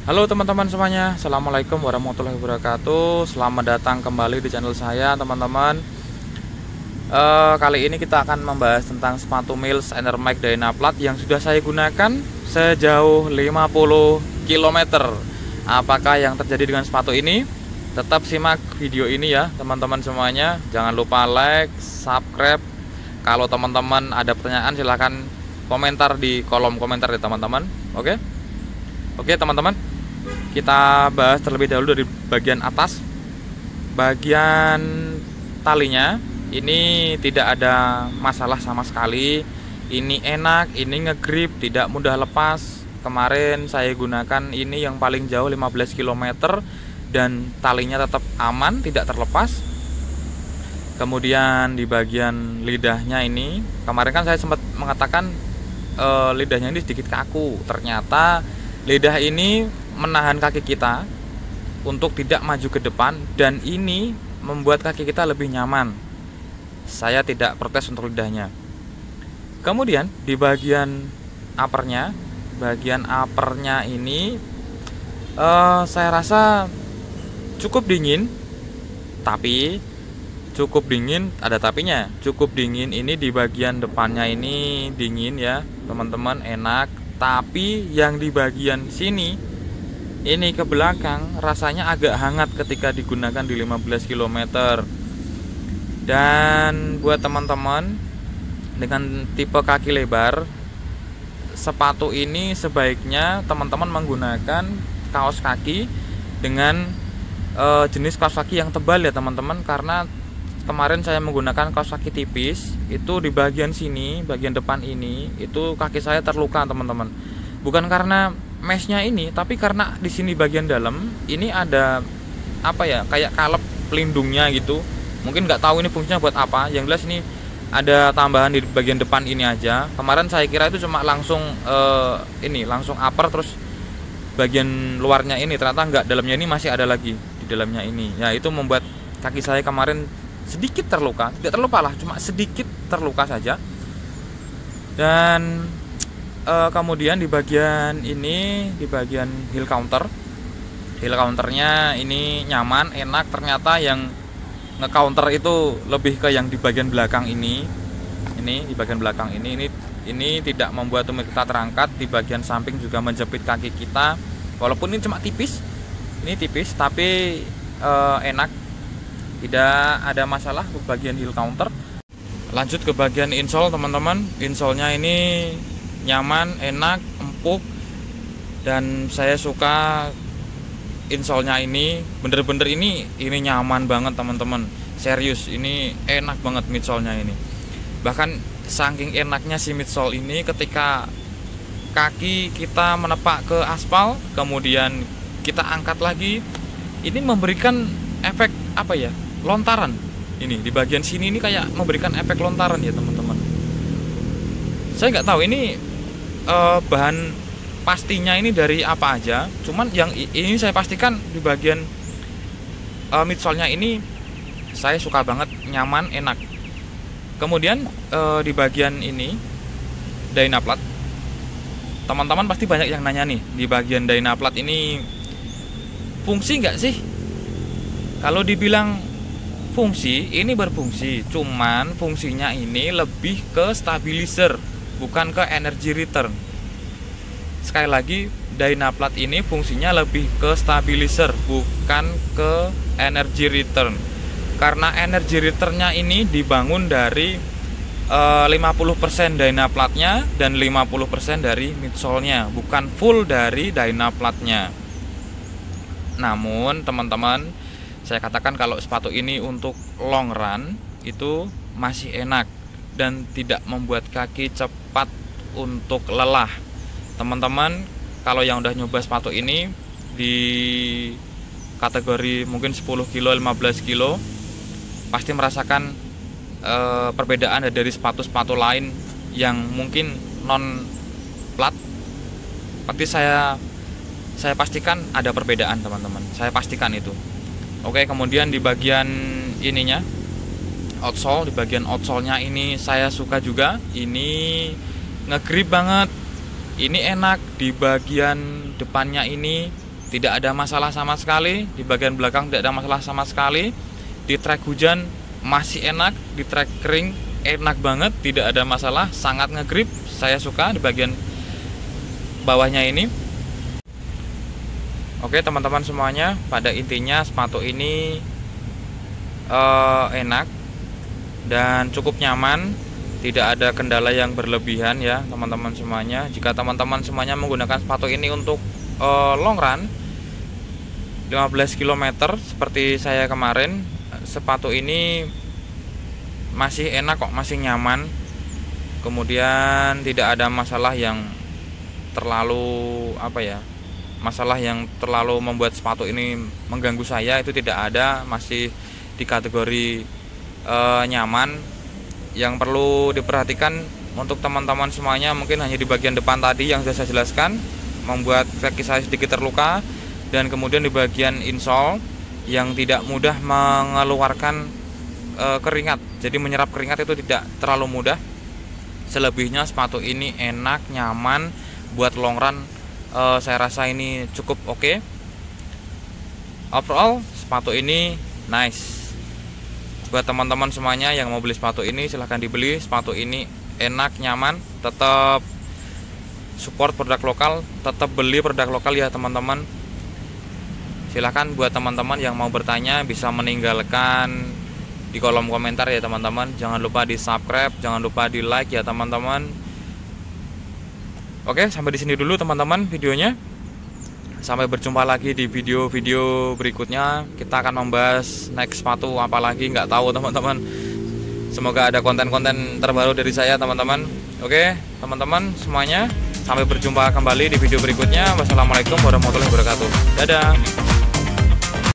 Halo teman-teman semuanya, Assalamualaikum warahmatullahi wabarakatuh. Selamat datang kembali di channel saya teman-teman. Kali ini kita akan membahas tentang sepatu Mills Enermax Dynaplat yang sudah saya gunakan sejauh 50 km. Apakah yang terjadi dengan sepatu ini? Tetap simak video ini ya teman-teman semuanya. Jangan lupa like, subscribe. Kalau teman-teman ada pertanyaan silahkan komentar di kolom komentar ya teman-teman. Oke teman-teman, kita bahas terlebih dahulu dari bagian atas. Bagian talinya ini tidak ada masalah sama sekali. Ini enak, ini ngegrip, tidak mudah lepas. Kemarin saya gunakan ini yang paling jauh 15 km dan talinya tetap aman, tidak terlepas. Kemudian di bagian lidahnya ini, kemarin kan saya sempat mengatakan lidahnya ini sedikit kaku. Ternyata lidah ini menahan kaki kita untuk tidak maju ke depan, dan ini membuat kaki kita lebih nyaman. Saya tidak protes untuk lidahnya. Kemudian di bagian uppernya ini saya rasa cukup dingin, tapi cukup dingin ada tapinya. Cukup dingin ini di bagian depannya ini dingin ya teman-teman, enak. Tapi yang di bagian sini ini ke belakang rasanya agak hangat ketika digunakan di 15 km. Dan buat teman-teman dengan tipe kaki lebar, sepatu ini sebaiknya teman-teman menggunakan kaos kaki dengan jenis kaos kaki yang tebal ya teman-teman. Karena kemarin saya menggunakan kaos kaki tipis, itu di bagian sini, bagian depan ini, itu kaki saya terluka teman-teman. Bukan karena meshnya ini, tapi karena di sini bagian dalam ini ada apa ya, kayak kalep pelindungnya gitu. Mungkin nggak tahu ini fungsinya buat apa. Yang jelas ini ada tambahan di bagian depan ini aja. Kemarin saya kira itu cuma langsung langsung upper terus bagian luarnya ini, ternyata nggak, dalamnya ini masih ada lagi di dalamnya ini. Ya itu membuat kaki saya kemarin sedikit terluka, tidak terluka lah, cuma sedikit terluka saja. Dan kemudian di bagian ini, di bagian heel counternya ini nyaman, enak. Ternyata yang nge-counter itu lebih ke yang di bagian belakang ini di bagian belakang ini tidak membuat tumit kita terangkat. Di bagian samping juga menjepit kaki kita, walaupun ini cuma tipis, tapi enak, tidak ada masalah ke bagian heel counter. Lanjut ke bagian insole teman-teman. Insole-nya ini nyaman, enak, empuk, dan saya suka insole-nya ini. Bener-bener ini nyaman banget teman-teman. Serius, ini enak banget midsole-nya ini. Bahkan saking enaknya si midsole ini, ketika kaki kita menepak ke aspal, kemudian kita angkat lagi, ini memberikan efek apa ya, lontaran. Ini di bagian sini ini kayak memberikan efek lontaran ya teman-teman. Saya nggak tahu ini bahan pastinya ini dari apa aja, cuman yang ini saya pastikan di bagian midsole-nya ini saya suka banget, nyaman, enak. Kemudian di bagian ini Dynaplat, teman-teman pasti banyak yang nanya nih, di bagian Dynaplat ini fungsi nggak sih? Kalau dibilang fungsi, ini berfungsi, cuman fungsinya ini lebih ke stabilizer, bukan ke energy return. Sekali lagi, Dynaplat ini fungsinya lebih ke stabilizer, bukan ke energy return. Karena energy returnnya ini dibangun dari 50% Dynaplatnya dan 50% dari midsole-nya, bukan full dari Dynaplatnya. Namun teman-teman, saya katakan kalau sepatu ini untuk long run itu masih enak dan tidak membuat kaki cepat untuk lelah. Teman-teman kalau yang udah nyoba sepatu ini di kategori mungkin 10 kilo, 15 kilo, pasti merasakan perbedaan dari sepatu-sepatu lain yang mungkin non plat. Pasti saya pastikan ada perbedaan teman-teman, saya pastikan itu. Oke, kemudian di bagian ininya outsole, di bagian outsole-nya ini saya suka juga. Ini ngegrip banget, ini enak. Di bagian depannya ini tidak ada masalah sama sekali. Di bagian belakang tidak ada masalah sama sekali. Di trek hujan masih enak, di trek kering enak banget, tidak ada masalah, sangat ngegrip. Saya suka di bagian bawahnya ini. Oke teman-teman semuanya, pada intinya sepatu ini enak dan cukup nyaman, tidak ada kendala yang berlebihan ya teman-teman semuanya. Jika teman-teman semuanya menggunakan sepatu ini untuk long run 15 km seperti saya kemarin, sepatu ini masih enak kok, masih nyaman. Kemudian tidak ada masalah yang terlalu masalah yang terlalu membuat sepatu ini mengganggu saya, itu tidak ada, masih di kategori nyaman. Yang perlu diperhatikan untuk teman-teman semuanya mungkin hanya di bagian depan tadi yang sudah saya jelaskan, membuat kaki saya sedikit terluka, dan kemudian di bagian insole yang tidak mudah mengeluarkan keringat, jadi menyerap keringat itu tidak terlalu mudah. Selebihnya sepatu ini enak, nyaman buat long run, saya rasa ini cukup oke. Overall sepatu ini nice. Buat teman-teman semuanya yang mau beli sepatu ini silahkan dibeli. Sepatu ini enak, nyaman, tetap support produk lokal, tetap beli produk lokal ya teman-teman. Silahkan buat teman-teman yang mau bertanya bisa meninggalkan di kolom komentar ya teman-teman. Jangan lupa di subscribe, jangan lupa di like ya teman-teman. Oke, sampai di sini dulu teman-teman videonya. Sampai berjumpa lagi di video-video berikutnya. Kita akan membahas next sepatu apa lagi, nggak tahu teman-teman. Semoga ada konten-konten terbaru dari saya teman-teman. Oke teman-teman semuanya, sampai berjumpa kembali di video berikutnya. Wassalamualaikum warahmatullahi wabarakatuh. Dadah.